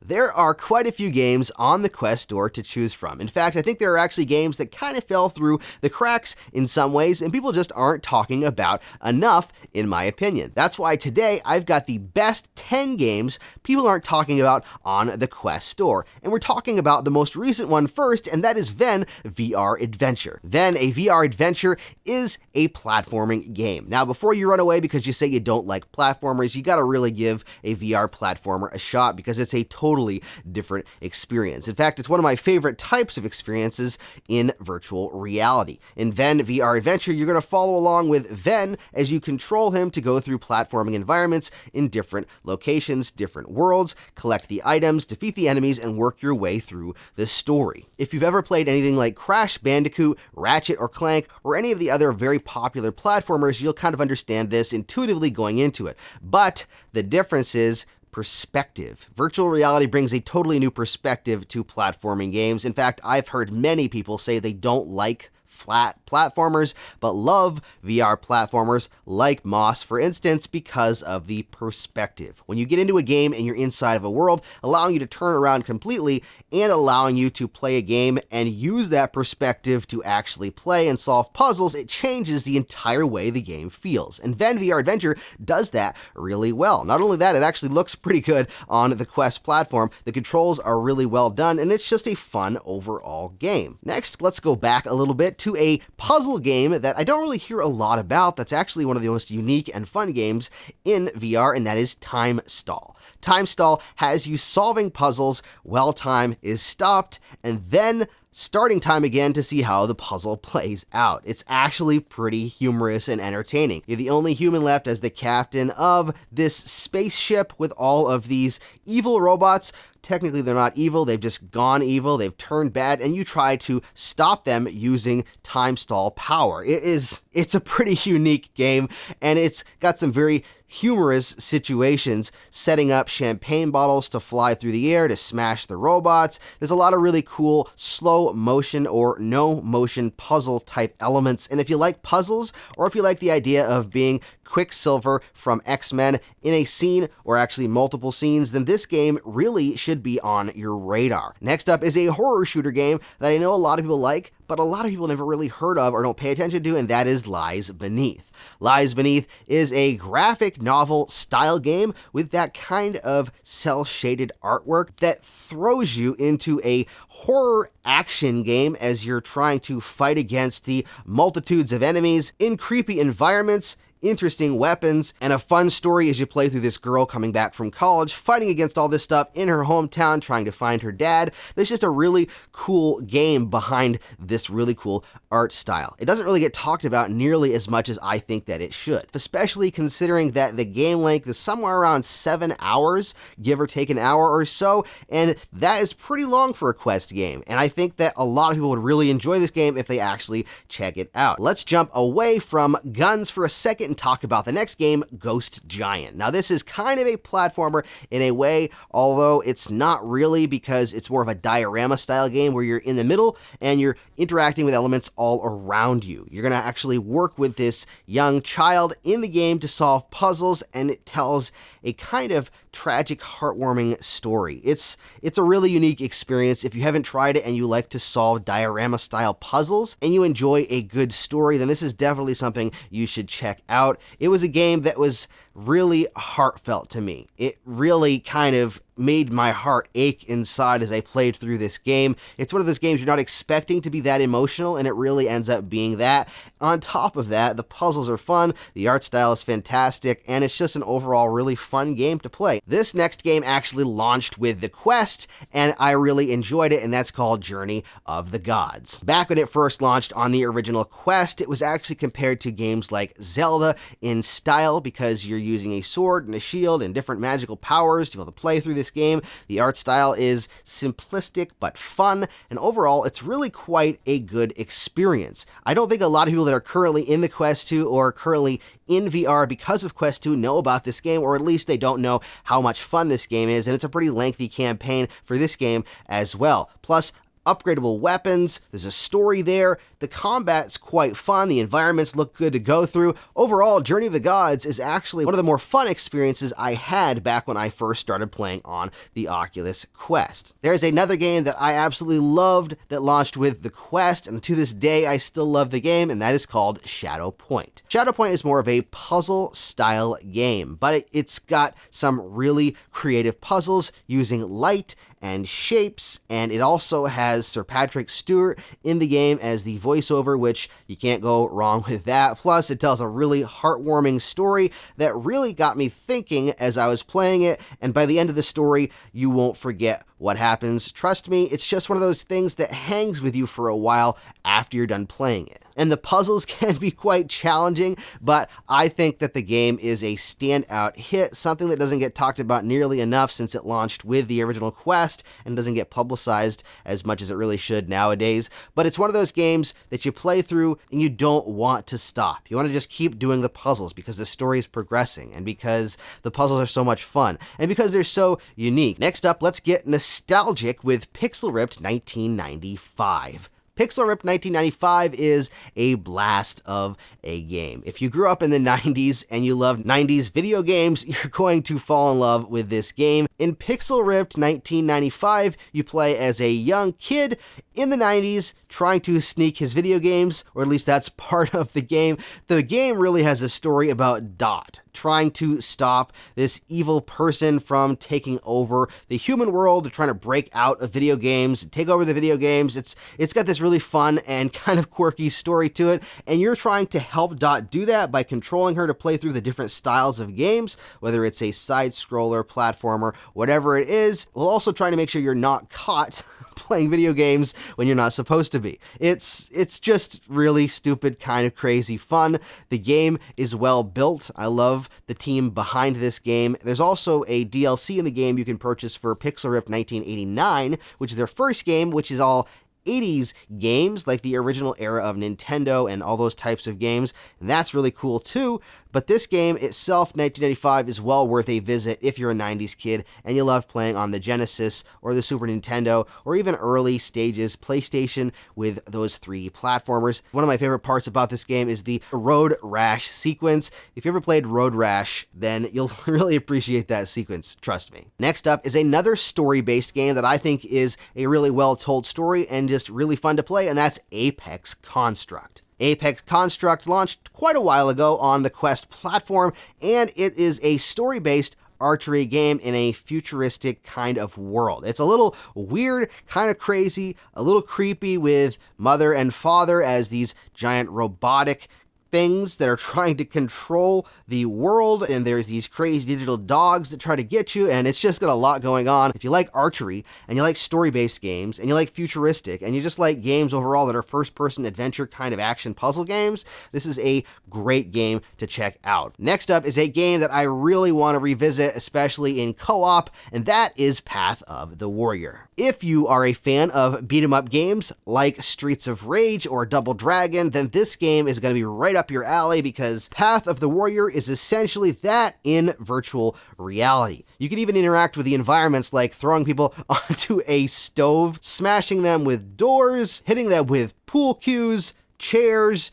There are quite a few games on the Quest store to choose from. In fact, I think there are actually games that kind of fell through the cracks in some ways, and people just aren't talking about enough, in my opinion. That's why today I've got the best 10 games people aren't talking about on the Quest store. And we're talking about the most recent one first, and that is Ven VR Adventure. Ven, a VR adventure, is a platforming game. Now, before you run away because you say you don't like platformers, you gotta really give a VR platformer a shot because it's a totally different experience. In fact, it's one of my favorite types of experiences in virtual reality. In Ven VR Adventure, you're gonna follow along with Ven as you control him to go through platforming environments in different locations, different worlds, collect the items, defeat the enemies, and work your way through the story. If you've ever played anything like Crash Bandicoot, Ratchet or Clank, or any of the other very popular platformers, you'll kind of understand this intuitively going into it. But the difference is perspective. Virtual reality brings a totally new perspective to platforming games. In fact, I've heard many people say they don't like flat platformers, but love VR platformers like Moss, for instance, because of the perspective. When you get into a game and you're inside of a world, allowing you to turn around completely and allowing you to play a game and use that perspective to actually play and solve puzzles, it changes the entire way the game feels. And Ven VR Adventure does that really well. Not only that, it actually looks pretty good on the Quest platform. The controls are really well done, and it's just a fun overall game. Next, let's go back a little bit to a puzzle game that I don't really hear a lot about. That's actually one of the most unique and fun games in VR, and that is Time Stall. Time Stall has you solving puzzles while time is stopped, and then starting time again to see how the puzzle plays out. It's actually pretty humorous and entertaining. You're the only human left as the captain of this spaceship with all of these evil robots. Technically, they're not evil, they've just gone evil, they've turned bad, and you try to stop them using time stall power. It's a pretty unique game, and it's got some very humorous situations, setting up champagne bottles to fly through the air to smash the robots. There's a lot of really cool slow motion or no motion puzzle type elements, and if you like puzzles, or if you like the idea of being Quicksilver from X-Men in a scene, or actually multiple scenes, then this game really should be on your radar. Next up is a horror shooter game that I know a lot of people like, but a lot of people never really heard of or don't pay attention to, and that is Lies Beneath. Lies Beneath is a graphic novel style game with that kind of cel-shaded artwork that throws you into a horror action game as you're trying to fight against the multitudes of enemies in creepy environments, interesting weapons, and a fun story as you play through this girl coming back from college, fighting against all this stuff in her hometown, trying to find her dad. There's just a really cool game behind this really cool art style. It doesn't really get talked about nearly as much as I think that it should, especially considering that the game length is somewhere around 7 hours, give or take an hour or so, and that is pretty long for a Quest game, and I think that a lot of people would really enjoy this game if they actually check it out. Let's jump away from guns for a second and talk about the next game, Ghost Giant. Now, this is kind of a platformer in a way, although it's not really, because it's more of a diorama style game where you're in the middle and you're interacting with elements all around you. You're going to actually work with this young child in the game to solve puzzles, and it tells a kind of tragic, heartwarming story. It's a really unique experience. If you haven't tried it and you like to solve diorama style puzzles and you enjoy a good story, then this is definitely something you should check out. It was a game that was really heartfelt to me. It really kind of made my heart ache inside as I played through this game. It's one of those games you're not expecting to be that emotional, and it really ends up being that. On top of that, the puzzles are fun, the art style is fantastic, and it's just an overall really fun game to play. This next game actually launched with the Quest, and I really enjoyed it, and that's called Journey of the Gods. Back when it first launched on the original Quest, it was actually compared to games like Zelda in style, because you're using a sword and a shield and different magical powers to be able to play through this game. The art style is simplistic but fun, and overall it's really quite a good experience. I don't think a lot of people that are currently in the Quest 2 or currently in VR because of Quest 2 know about this game, or at least they don't know how much fun this game is, and it's a pretty lengthy campaign for this game as well. Plus, upgradable weapons, there's a story there, the combat's quite fun, the environments look good to go through. Overall, Journey of the Gods is actually one of the more fun experiences I had back when I first started playing on the Oculus Quest. There's another game that I absolutely loved that launched with the Quest, and to this day I still love the game, and that is called Shadow Point. Shadow Point is more of a puzzle-style game, but it's got some really creative puzzles using light and shapes, and it also has Sir Patrick Stewart in the game as the voiceover, which you can't go wrong with that. Plus, it tells a really heartwarming story that really got me thinking as I was playing it, and by the end of the story, you won't forget what happens. Trust me, it's just one of those things that hangs with you for a while after you're done playing it. And the puzzles can be quite challenging, but I think that the game is a standout hit, something that doesn't get talked about nearly enough since it launched with the original Quest and doesn't get publicized as much as it really should nowadays. But it's one of those games that you play through and you don't want to stop. You want to just keep doing the puzzles because the story is progressing and because the puzzles are so much fun and because they're so unique. Next up, let's get nostalgic with Pixel Ripped 1995. Pixel Ripped 1995 is a blast of a game. If you grew up in the 90s and you loved 90s video games, you're going to fall in love with this game. In Pixel Ripped 1995, you play as a young kid in the 90s trying to sneak his video games, or at least that's part of the game. The game really has a story about Dot trying to stop this evil person from taking over the human world, trying to break out of video games, take over the video games. It's got this really fun and kind of quirky story to it, and you're trying to help Dot do that by controlling her to play through the different styles of games, whether it's a side-scroller, platformer, whatever it is, while also trying to make sure you're not caught playing video games when you're not supposed to be. It's just really stupid, kind of crazy fun. The game is well built. I love the team behind this game. There's also a DLC in the game you can purchase for Pixel Ripped 1989, which is their first game, which is all 80s games, like the original era of Nintendo and all those types of games. And that's really cool too. But this game itself, 1995, is well worth a visit if you're a 90s kid and you love playing on the Genesis or the Super Nintendo or even early stages PlayStation with those 3D platformers. One of my favorite parts about this game is the Road Rash sequence. If you ever played Road Rash, then you'll really appreciate that sequence, trust me. Next up is another story-based game that I think is a really well-told story and just really fun to play, and that's Apex Construct. Apex Construct launched quite a while ago on the Quest platform, and it is a story-based archery game in a futuristic kind of world. It's a little weird, kind of crazy, a little creepy with mother and father as these giant robotic things that are trying to control the world, and there's these crazy digital dogs that try to get you, and it's just got a lot going on. If you like archery, and you like story-based games, and you like futuristic, and you just like games overall that are first-person adventure kind of action puzzle games, this is a great game to check out. Next up is a game that I really want to revisit, especially in co-op, and that is Path of the Warrior. If you are a fan of beat-em-up games like Streets of Rage or Double Dragon, then this game is going to be right up your alley because Path of the Warrior is essentially that in virtual reality. You can even interact with the environments like throwing people onto a stove, smashing them with doors, hitting them with pool cues, chairs.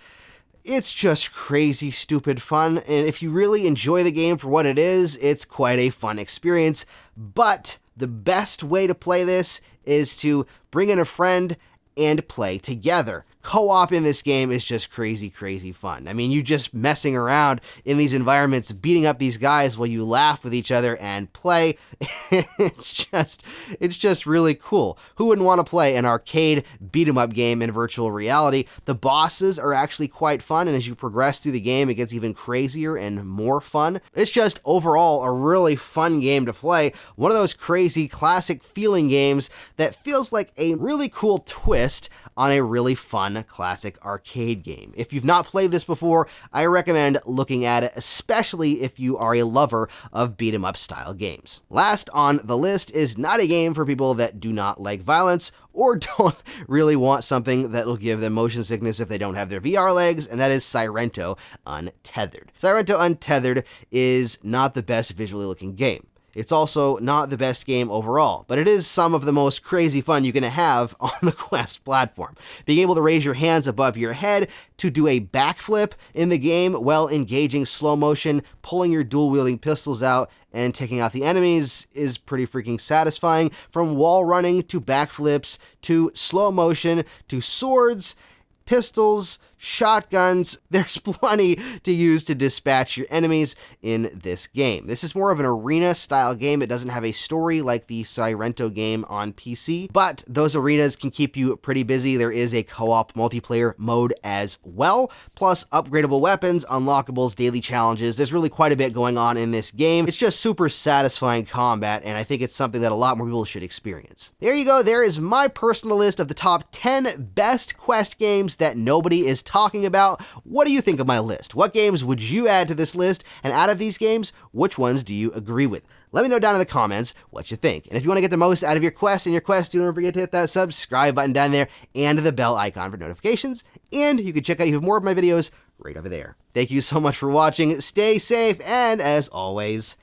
It's just crazy, stupid fun, and if you really enjoy the game for what it is, it's quite a fun experience. But the best way to play this is to bring in a friend and play together. Co-op in this game is just crazy, crazy fun. I mean, you just messing around in these environments, beating up these guys while you laugh with each other and play. It's just really cool. Who wouldn't want to play an arcade beat-em-up game in virtual reality? The bosses are actually quite fun, and as you progress through the game, it gets even crazier and more fun. It's just overall a really fun game to play. One of those crazy classic feeling games that feels like a really cool twist on a really fun classic arcade game. If you've not played this before, I recommend looking at it, especially if you are a lover of beat-em-up style games. Last on the list is not a game for people that do not like violence or don't really want something that will give them motion sickness if they don't have their VR legs, and that is Sairento Untethered. Sairento Untethered is not the best visually looking game. It's also not the best game overall, but it is some of the most crazy fun you can have on the Quest platform. Being able to raise your hands above your head to do a backflip in the game while engaging slow motion, pulling your dual-wielding pistols out, and taking out the enemies is pretty freaking satisfying. From wall running to backflips to slow motion to swords, pistols, shotguns, there's plenty to use to dispatch your enemies in this game. This is more of an arena-style game. It doesn't have a story like the Sairento game on PC, but those arenas can keep you pretty busy. There is a co-op multiplayer mode as well, plus upgradable weapons, unlockables, daily challenges. There's really quite a bit going on in this game. It's just super satisfying combat, and I think it's something that a lot more people should experience. There you go. There is my personal list of the top 10 best Quest games that nobody is talking about. What do you think of my list? What games would you add to this list? And out of these games, which ones do you agree with? Let me know down in the comments what you think. And if you want to get the most out of your Quest and your Quest, don't forget to hit that subscribe button down there and the bell icon for notifications. And you can check out even more of my videos right over there. Thank you so much for watching. Stay safe, and as always,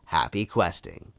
happy questing.